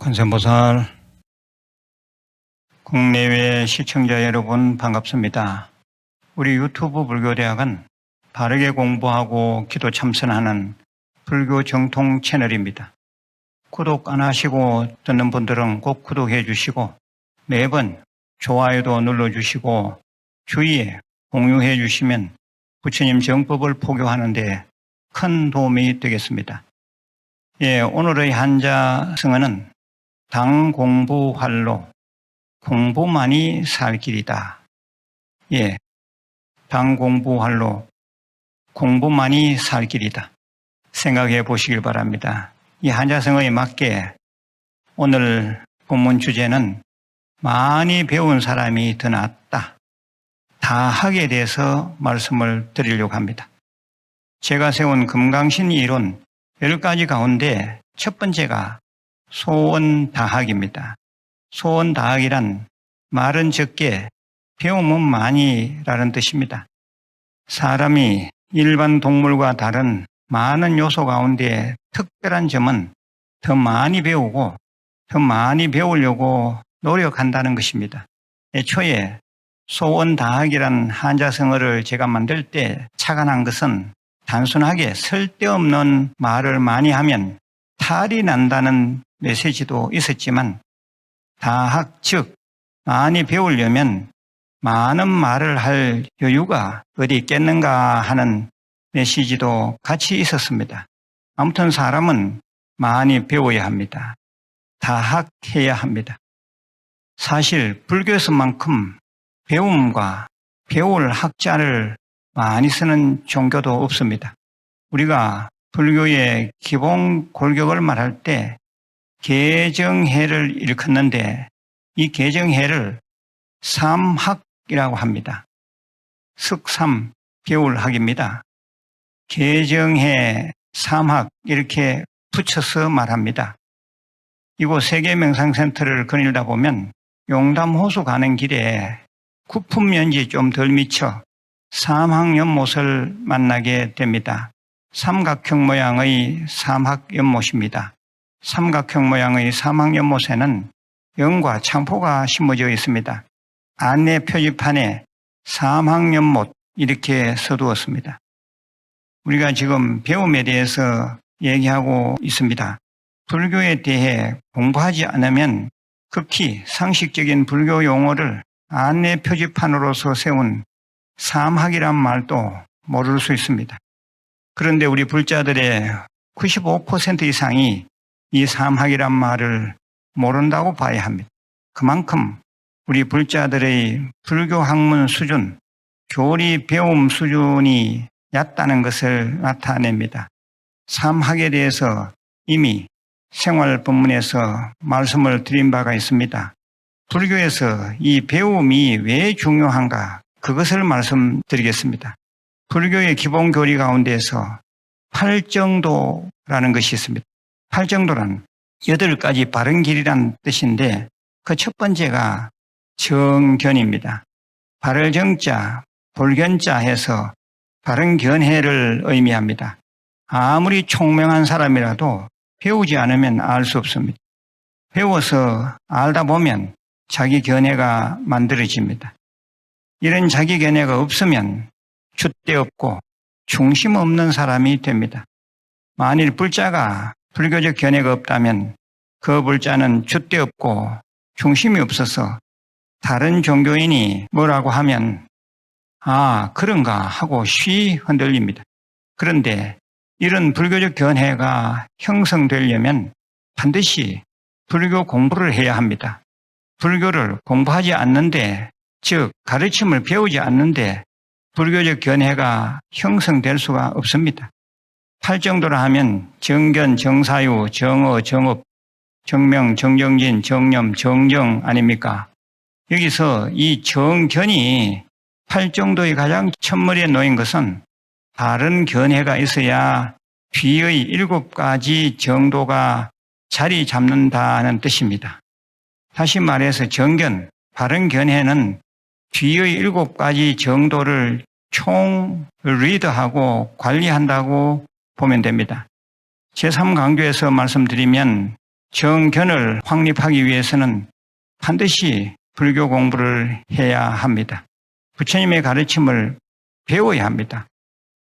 관세음보살, 국내외 시청자 여러분 반갑습니다. 우리 유튜브 불교대학은 바르게 공부하고 기도 참선하는 불교 정통 채널입니다. 구독 안 하시고 듣는 분들은 꼭 구독해 주시고 매번 좋아요도 눌러주시고 주위에 공유해 주시면 부처님 정법을 포교하는 데 큰 도움이 되겠습니다. 오늘의 한자성어는 당공부활로 공부만이 살 길이다. 당공부활로 공부만이 살 길이다. 생각해 보시길 바랍니다. 이 한자성어에 맞게 오늘 본문 주제는 많이 배운 사람이 더 낫다. 다학에 대해서 말씀을 드리려고 합니다. 제가 세운 금강신 이론 10가지 가운데 첫 번째가 소원다학입니다. 소원다학이란 말은 적게 배움은 많이라는 뜻입니다. 사람이 일반 동물과 다른 많은 요소 가운데 특별한 점은 더 많이 배우고 더 많이 배우려고 노력한다는 것입니다. 애초에 소원다학이란 한자성어를 제가 만들 때 착안한 것은 단순하게 쓸데없는 말을 많이 하면 탈이 난다는 메시지도 있었지만 다학, 즉 많이 배우려면 많은 말을 할 여유가 어디 있겠는가 하는 메시지도 같이 있었습니다. 아무튼 사람은 많이 배워야 합니다. 다학해야 합니다. 사실 불교에서만큼 배움과 배울 학자를 많이 쓰는 종교도 없습니다. 우리가 불교의 기본 골격을 말할 때 개정해를 일컫는데 이 개정해를 삼학이라고 합니다. 석삼, 배울 학입니다. 개정해, 삼학 이렇게 붙여서 말합니다. 이곳 세계명상센터를 거닐다 보면 용담호수 가는 길에 구품면지 좀 덜 미쳐 삼학연못을 만나게 됩니다. 삼각형 모양의 삼학연못입니다. 삼각형 모양의 삼학연못에는 연과 창포가 심어져 있습니다. 안내 표지판에 삼학연못 이렇게 써두었습니다. 우리가 지금 배움에 대해서 얘기하고 있습니다. 불교에 대해 공부하지 않으면 극히 상식적인 불교 용어를 안내 표지판으로서 세운 삼학이란 말도 모를 수 있습니다. 그런데 우리 불자들의 95% 이상이 이 삼학이란 말을 모른다고 봐야 합니다. 그만큼 우리 불자들의 불교 학문 수준, 교리 배움 수준이 얕다는 것을 나타냅니다. 삼학에 대해서 이미 생활법문에서 말씀을 드린 바가 있습니다. 불교에서 이 배움이 왜 중요한가? 그것을 말씀드리겠습니다. 불교의 기본 교리 가운데에서 팔정도라는 것이 있습니다. 팔정도란 8가지 바른 길이란 뜻인데 그 첫 번째가 정견입니다. 바를 정자, 볼견자 해서 바른 견해를 의미합니다. 아무리 총명한 사람이라도 배우지 않으면 알 수 없습니다. 배워서 알다 보면 자기 견해가 만들어집니다. 이런 자기 견해가 없으면 줏대없고 중심 없는 사람이 됩니다. 만일 불자가 불교적 견해가 없다면 그 불자는 줏대없고 중심이 없어서 다른 종교인이 뭐라고 하면 그런가 하고 쉬 흔들립니다. 그런데 이런 불교적 견해가 형성되려면 반드시 불교 공부를 해야 합니다. 불교를 공부하지 않는데, 즉 가르침을 배우지 않는데 불교적 견해가 형성될 수가 없습니다. 팔정도라 하면 정견, 정사유, 정어, 정업, 정명, 정정진, 정념, 정정 아닙니까? 여기서 이 정견이 팔정도의 가장 첫머리에 놓인 것은 바른 견해가 있어야 뒤의 7가지 정도가 자리 잡는다는 뜻입니다. 다시 말해서 정견, 바른 견해는 뒤의 7가지 정도를 총 리더하고 관리한다고 보면 됩니다. 제3강조에서 말씀드리면 정견을 확립하기 위해서는 반드시 불교 공부를 해야 합니다. 부처님의 가르침을 배워야 합니다.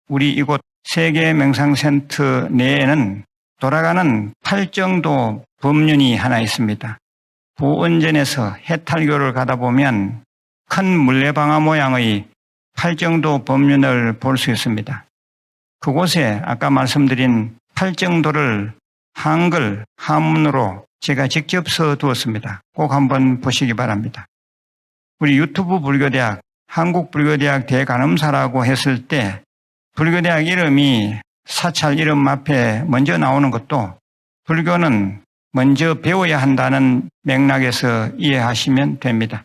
우리 이곳 세계명상센터 내에는 돌아가는 팔정도 법륜이 하나 있습니다. 부원전에서 해탈교를 가다 보면 큰 물레방아 모양의 팔정도 법륜을 볼 수 있습니다. 그곳에 아까 말씀드린 팔정도를 한글, 한문으로 제가 직접 써두었습니다. 꼭 한번 보시기 바랍니다. 우리 유튜브 불교대학, 한국불교대학 대간음사라고 했을 때 불교대학 이름이 사찰 이름 앞에 먼저 나오는 것도 불교는 먼저 배워야 한다는 맥락에서 이해하시면 됩니다.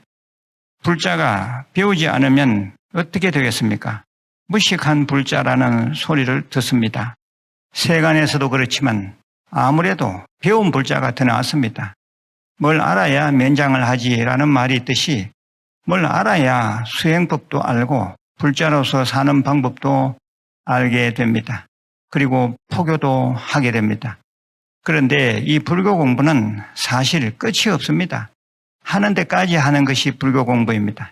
불자가 배우지 않으면 어떻게 되겠습니까? 무식한 불자라는 소리를 듣습니다. 세간에서도 그렇지만 아무래도 배운 불자가 더 나았습니다. 뭘 알아야 면장을 하지라는 말이 있듯이 뭘 알아야 수행법도 알고 불자로서 사는 방법도 알게 됩니다. 그리고 포교도 하게 됩니다. 그런데 이 불교 공부는 사실 끝이 없습니다. 하는 데까지 하는 것이 불교 공부입니다.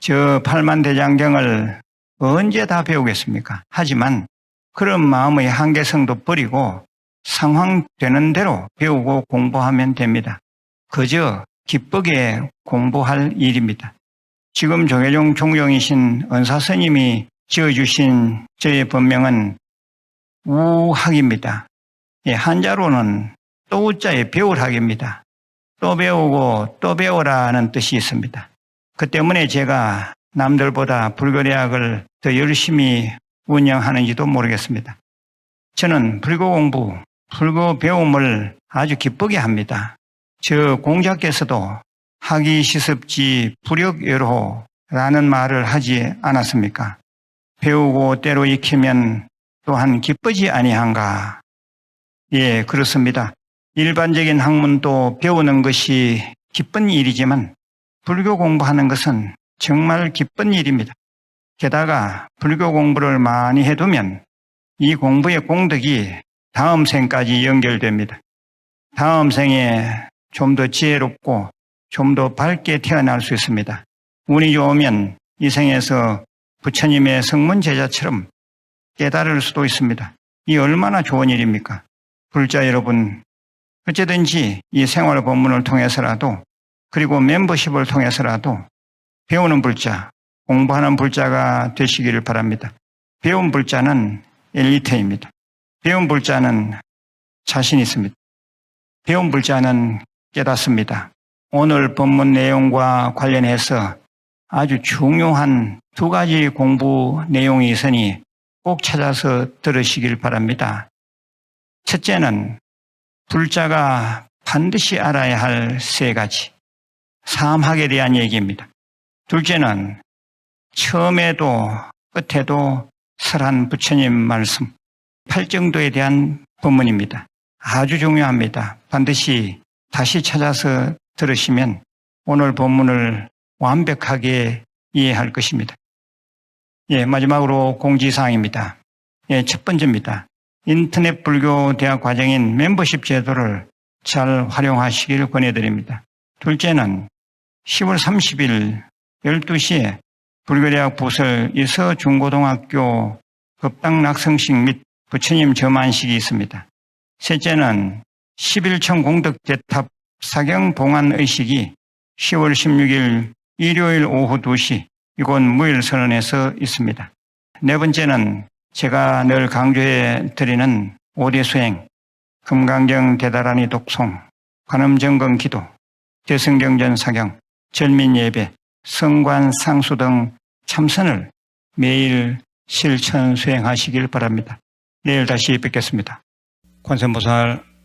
저 팔만대장경을 언제 다 배우겠습니까? 하지만 그런 마음의 한계성도 버리고 상황되는 대로 배우고 공부하면 됩니다. 그저 기쁘게 공부할 일입니다. 지금 조계종 총종이신 은사스님이 지어주신 저의 법명은 우학입니다. 한자로는 또 우자에 배울 학입니다. 또 배우고 또 배워라는 뜻이 있습니다. 그 때문에 제가 남들보다 불교대학을 더 열심히 운영하는지도 모르겠습니다. 저는 불교 공부, 불교 배움을 아주 기쁘게 합니다. 저 공자께서도 하기 시습지 불역여로라는 말을 하지 않았습니까? 배우고 때로 익히면 또한 기쁘지 아니한가? 예, 그렇습니다. 일반적인 학문도 배우는 것이 기쁜 일이지만 불교 공부하는 것은 정말 기쁜 일입니다. 게다가 불교 공부를 많이 해두면 이 공부의 공덕이 다음 생까지 연결됩니다. 다음 생에 좀 더 지혜롭고 좀 더 밝게 태어날 수 있습니다. 운이 좋으면 이 생에서 부처님의 성문 제자처럼 깨달을 수도 있습니다. 이 얼마나 좋은 일입니까? 불자 여러분, 어쨌든지 이 생활 법문을 통해서라도 그리고 멤버십을 통해서라도 배우는 불자, 공부하는 불자가 되시기를 바랍니다. 배운 불자는 엘리트입니다. 배운 불자는 자신 있습니다. 배운 불자는 깨닫습니다. 오늘 법문 내용과 관련해서 아주 중요한 두 가지 공부 내용이 있으니 꼭 찾아서 들으시길 바랍니다. 첫째는 불자가 반드시 알아야 할 세 가지, 삼학에 대한 얘기입니다. 둘째는 처음에도 끝에도 설한 부처님 말씀, 팔정도에 대한 법문입니다. 아주 중요합니다. 반드시 다시 찾아서 들으시면 오늘 법문을 완벽하게 이해할 것입니다. 예, 마지막으로 공지사항입니다. 예, 첫 번째입니다. 인터넷 불교 대학 과정인 멤버십 제도를 잘 활용하시길 권해드립니다. 둘째는 10월 30일 12시에 불교대학 부설 이서중고등학교 법당 낙성식 및 부처님 점안식이 있습니다. 셋째는 11청 공덕제탑 사경 봉안의식이 10월 16일 일요일 오후 2시 이곳 무일선언에서 있습니다. 네 번째는 제가 늘 강조해 드리는 5대 수행, 금강경 대다라니 독송, 관음정건 기도, 대승경전 사경, 절민예배, 성관 상수 등 참선을 매일 실천 수행하시길 바랍니다. 내일 다시 뵙겠습니다. 관세음보살